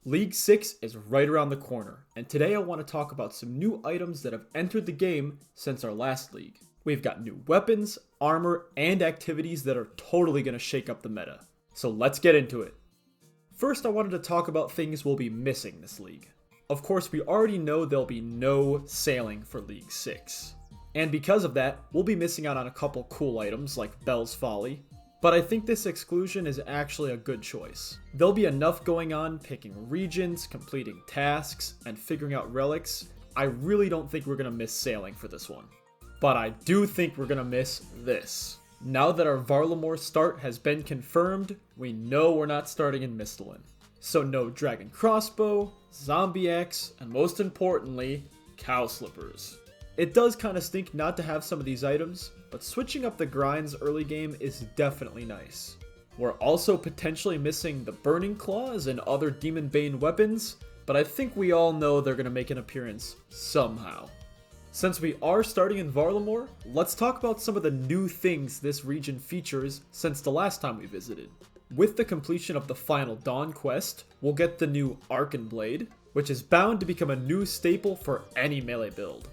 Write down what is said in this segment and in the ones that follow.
League 6 is right around the corner, and today I want to talk about some new items that have entered the game since our last league. We've got new weapons, armor, and activities that are totally going to shake up the meta. So let's get into it. First, I wanted to talk about things we'll be missing this league. Of course, we already know there'll be no sailing for League 6. And because of that, we'll be missing out on a couple cool items like Belle's Folly. But I think this exclusion is actually a good choice. There'll be enough going on picking regions, completing tasks, and figuring out relics. I really don't think we're going to miss sailing for this one. But I do think we're going to miss this. Now that our Varlamore start has been confirmed, we know we're not starting in Misthalin. So no Dragon Crossbow, Zombie Axe, and most importantly, Cow Slippers. It does kind of stink not to have some of these items, but switching up the grinds early game is definitely nice. We're also potentially missing the Burning Claws and other Demon Bane weapons, but I think we all know they're going to make an appearance somehow. Since we are starting in Varlamore, let's talk about some of the new things this region features since the last time we visited. With the completion of the final Dawn quest, we'll get the new Arcan Blade, which is bound to become a new staple for any melee build.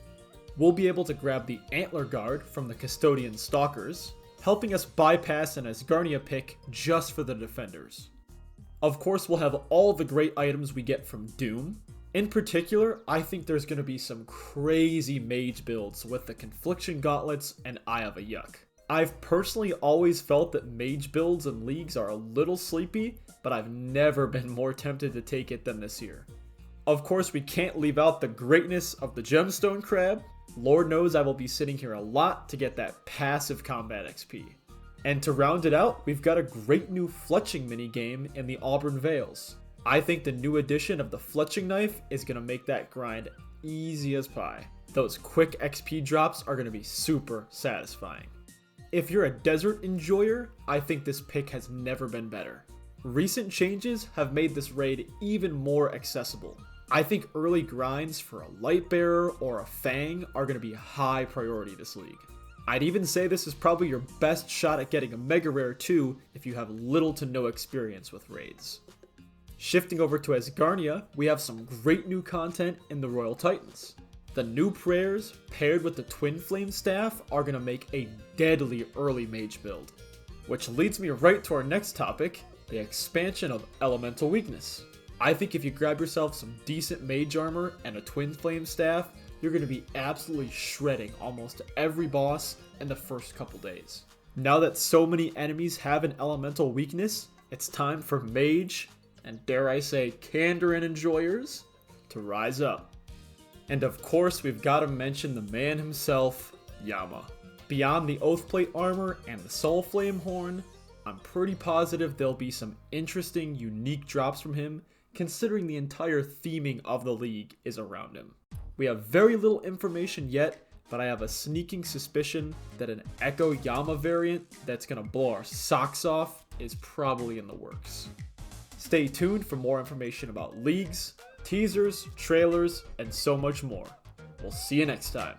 We'll be able to grab the Antler Guard from the Custodian Stalkers, helping us bypass an Asgarnia pick just for the defenders. Of course, we'll have all the great items we get from Doom. In particular, I think there's going to be some crazy mage builds with the Confliction Gauntlets and Eye of a Yuck. I've personally always felt that mage builds and leagues are a little sleepy, but I've never been more tempted to take it than this year. Of course, we can't leave out the greatness of the Gemstone Crab. Lord knows I will be sitting here a lot to get that passive combat XP. And to round it out, we've got a great new fletching minigame in the Auburn Vales. I think the new addition of the fletching knife is going to make that grind easy as pie. Those quick XP drops are going to be super satisfying. If you're a desert enjoyer, I think this pick has never been better. Recent changes have made this raid even more accessible. I think early grinds for a Lightbearer or a Fang are going to be high priority this league. I'd even say this is probably your best shot at getting a Mega Rare too if you have little to no experience with raids. Shifting over to Asgarnia, we have some great new content in the Royal Titans. The new prayers paired with the Twin Flame Staff are going to make a deadly early mage build. Which leads me right to our next topic, the expansion of Elemental Weakness. I think if you grab yourself some decent mage armor and a Twin Flame Staff, you're going to be absolutely shredding almost every boss in the first couple days. Now that so many enemies have an elemental weakness, it's time for mage, and dare I say Kandarin enjoyers, to rise up. And of course we've got to mention the man himself, Yama. Beyond the Oathplate armor and the Soul Flame Horn, I'm pretty positive there'll be some interesting, unique drops from him, considering the entire theming of the league is around him. We have very little information yet, but I have a sneaking suspicion that an Echo Yama variant that's gonna blow our socks off is probably in the works. Stay tuned for more information about leagues, teasers, trailers, and so much more. We'll see you next time.